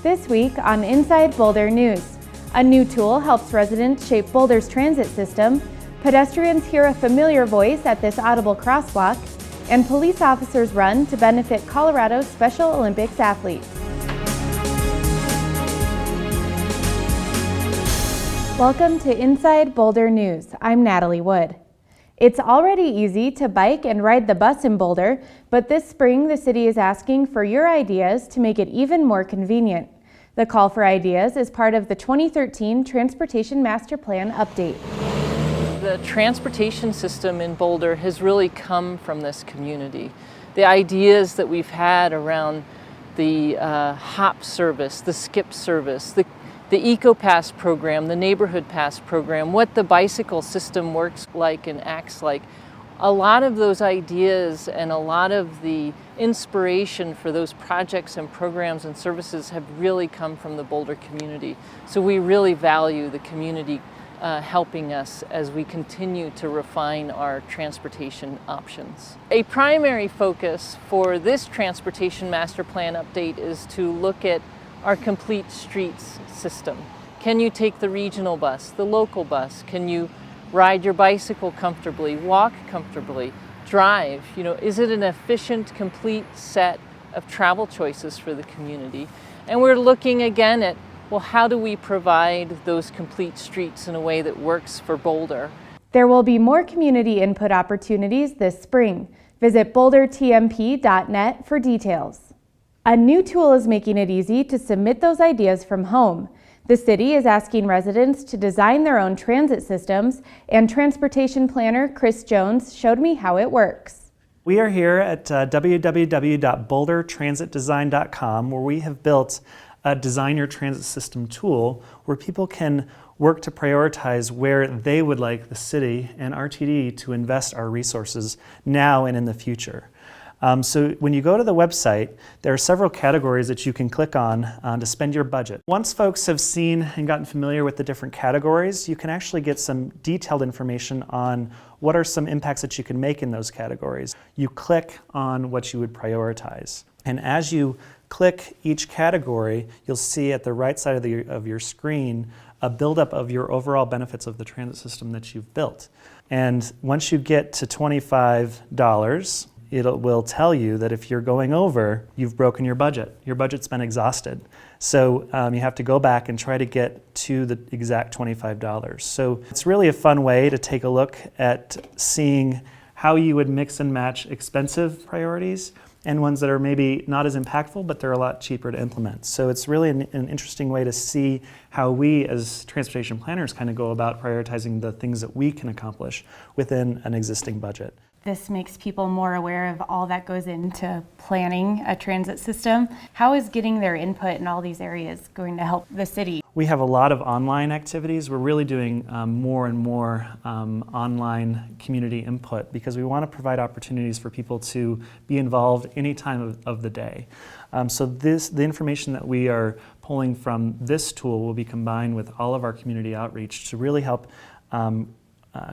This week on Inside Boulder News, a new tool helps residents shape Boulder's transit system, pedestrians hear a familiar voice at this audible crosswalk, and police officers run to benefit Colorado's Special Olympics athletes. Welcome to Inside Boulder News. I'm Natalie Wood. It's already easy to bike and ride the bus in Boulder, but this spring the city is asking for your ideas to make it even more convenient. The call for ideas is part of the 2013 Transportation Master Plan update. The transportation system in Boulder has really come from this community. The ideas that we've had around the HOP service, the SKIP service, the EcoPass program, the Neighborhood Pass program, what the bicycle system works like and acts like. A lot of those ideas and a lot of the inspiration for those projects and programs and services have really come from the Boulder community. So we really value the community helping us as we continue to refine our transportation options. A primary focus for this Transportation Master Plan update is to look at our complete streets system. Can you take the regional bus, the local bus? Can you ride your bicycle comfortably, walk comfortably, drive? Is it an efficient, complete set of travel choices for the community? And we're looking again at, well, how do we provide those complete streets in a way that works for Boulder? There will be more community input opportunities this spring. Visit bouldertmp.net for details. A new tool is making it easy to submit those ideas from home. The city is asking residents to design their own transit systems, and transportation planner Chris Jones showed me how it works. We are here at www.bouldertransitdesign.com, where we have built a Design Your Transit System tool where people can work to prioritize where they would like the city and RTD to invest our resources now and in the future. So when you go to the website, there are several categories that you can click on to spend your budget. Once folks have seen and gotten familiar with the different categories, you can actually get some detailed information on what are some impacts that you can make in those categories. You click on what you would prioritize. And as you click each category, you'll see at the right side of your screen a buildup of your overall benefits of the transit system that you've built. And once you get to $25, it will tell you that if you're going over, you've broken your budget. Your budget's been exhausted. So you have to go back and try to get to the exact $25. So it's really a fun way to take a look at seeing how you would mix and match expensive priorities and ones that are maybe not as impactful, but they're a lot cheaper to implement. So it's really an interesting way to see how we as transportation planners kind of go about prioritizing the things that we can accomplish within an existing budget. This makes people more aware of all that goes into planning a transit system. How is getting their input in all these areas going to help the city? We have a lot of online activities. We're really doing more and more online community input because we want to provide opportunities for people to be involved any time of the day. So the information that we are pulling from this tool will be combined with all of our community outreach to really help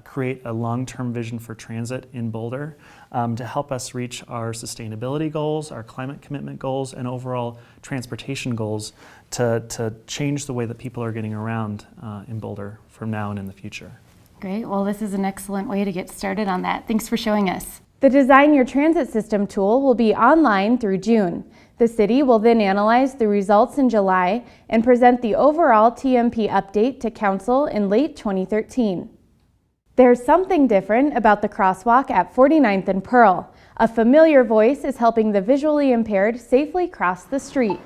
create a long-term vision for transit in Boulder to help us reach our sustainability goals, our climate commitment goals, and overall transportation goals to change the way that people are getting around in Boulder from now and in the future. Great. Well, this is an excellent way to get started on that. Thanks for showing us. The Design Your Transit System tool will be online through June. The city will then analyze the results in July and present the overall TMP update to Council in late 2013. There's something different about the crosswalk at 49th and Pearl. A familiar voice is helping the visually impaired safely cross the street.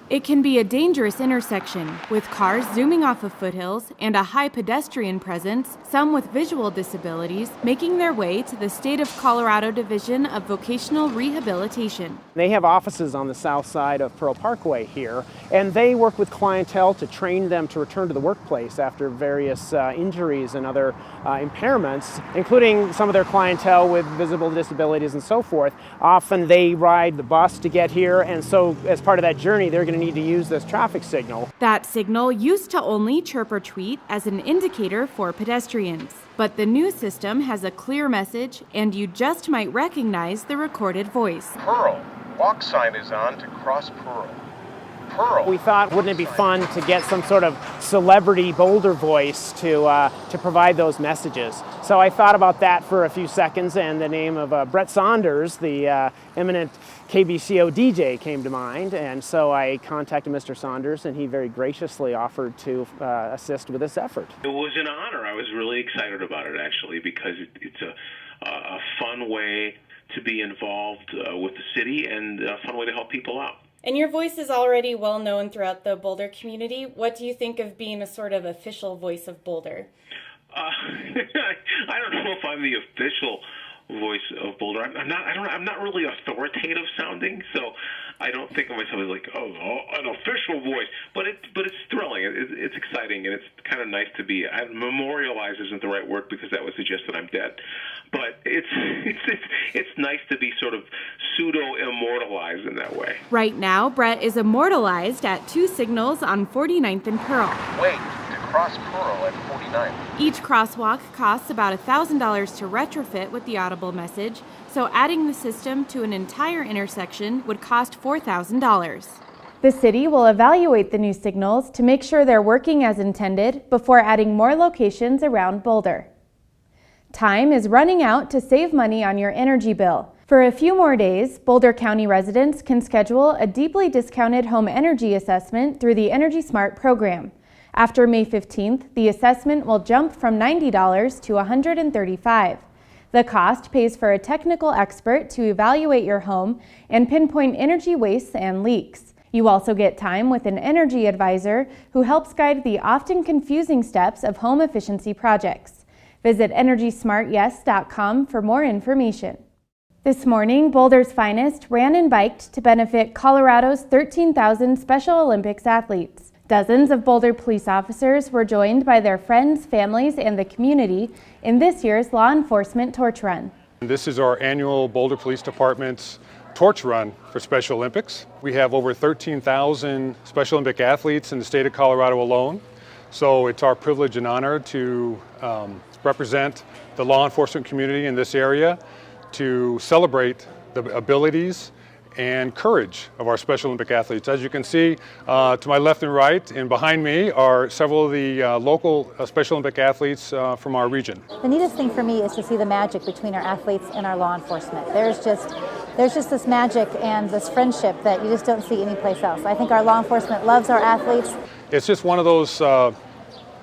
It can be a dangerous intersection, with cars zooming off of foothills and a high pedestrian presence, some with visual disabilities making their way to the State of Colorado Division of Vocational Rehabilitation. They have offices on the south side of Pearl Parkway here, and they work with clientele to train them to return to the workplace after various injuries and other impairments, including some of their clientele with visible disabilities and so forth. Often they ride the bus to get here, and so as part of that journey, they're going to need to use this traffic signal. That signal used to only chirp or tweet as an indicator for pedestrians. But the new system has a clear message, and you just might recognize the recorded voice. Pearl. Walk sign is on to cross Pearl. Pearl. We thought, wouldn't it be fun to get some sort of celebrity Boulder voice to provide those messages? So I thought about that for a few seconds, and the name of Brett Saunders, the eminent KBCO DJ, came to mind. And so I contacted Mr. Saunders, and he very graciously offered to assist with this effort. It was an honor. I was really excited about it, actually, because it's a fun way to be involved with the city and a fun way to help people out. And your voice is already well known throughout the Boulder community. What do you think of being a sort of official voice of Boulder? I don't know if I'm the official voice of Boulder. I'm not really authoritative sounding, so I don't think of myself as like, an official voice. But it's thrilling. It's exciting, and it's kind of nice to be. Memorialize isn't the right word because that would suggest that I'm dead. But it's nice to be sort of pseudo-immortalized in that way. Right now, Brett is immortalized at 2 signals on 49th and Pearl. Wait to cross Pearl at 49th. Each crosswalk costs about $1,000 to retrofit with the audible message, so adding the system to an entire intersection would cost $4,000. The city will evaluate the new signals to make sure they're working as intended before adding more locations around Boulder. Time is running out to save money on your energy bill. For a few more days, Boulder County residents can schedule a deeply discounted home energy assessment through the Energy Smart program. After May 15th, the assessment will jump from $90 to $135. The cost pays for a technical expert to evaluate your home and pinpoint energy wastes and leaks. You also get time with an energy advisor who helps guide the often confusing steps of home efficiency projects. Visit EnergySmartYes.com for more information. This morning, Boulder's finest ran and biked to benefit Colorado's 13,000 Special Olympics athletes. Dozens of Boulder police officers were joined by their friends, families, and the community in this year's Law Enforcement Torch Run. This is our annual Boulder Police Department's Torch Run for Special Olympics. We have over 13,000 Special Olympic athletes in the state of Colorado alone. So it's our privilege and honor to represent the law enforcement community in this area, to celebrate the abilities and courage of our Special Olympic athletes. As you can see, to my left and right and behind me are several of the local Special Olympic athletes from our region. The neatest thing for me is to see the magic between our athletes and our law enforcement. There's just this magic and this friendship that you just don't see anyplace else. I think our law enforcement loves our athletes. It's just one of those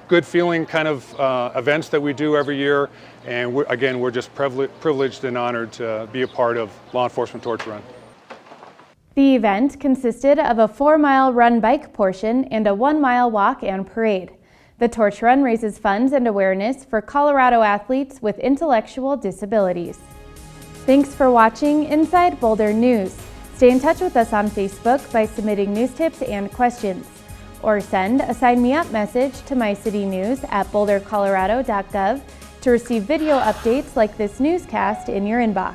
good feeling kind of events that we do every year, and we're just privileged and honored to be a part of Law Enforcement Torch Run. The event consisted of a 4-mile run-bike portion and a 1-mile walk and parade. The Torch Run raises funds and awareness for Colorado athletes with intellectual disabilities. Thanks for watching Inside Boulder News. Stay in touch with us on Facebook by submitting news tips and questions, or send a Sign Me Up message to mycitynews@bouldercolorado.gov to receive video updates like this newscast in your inbox.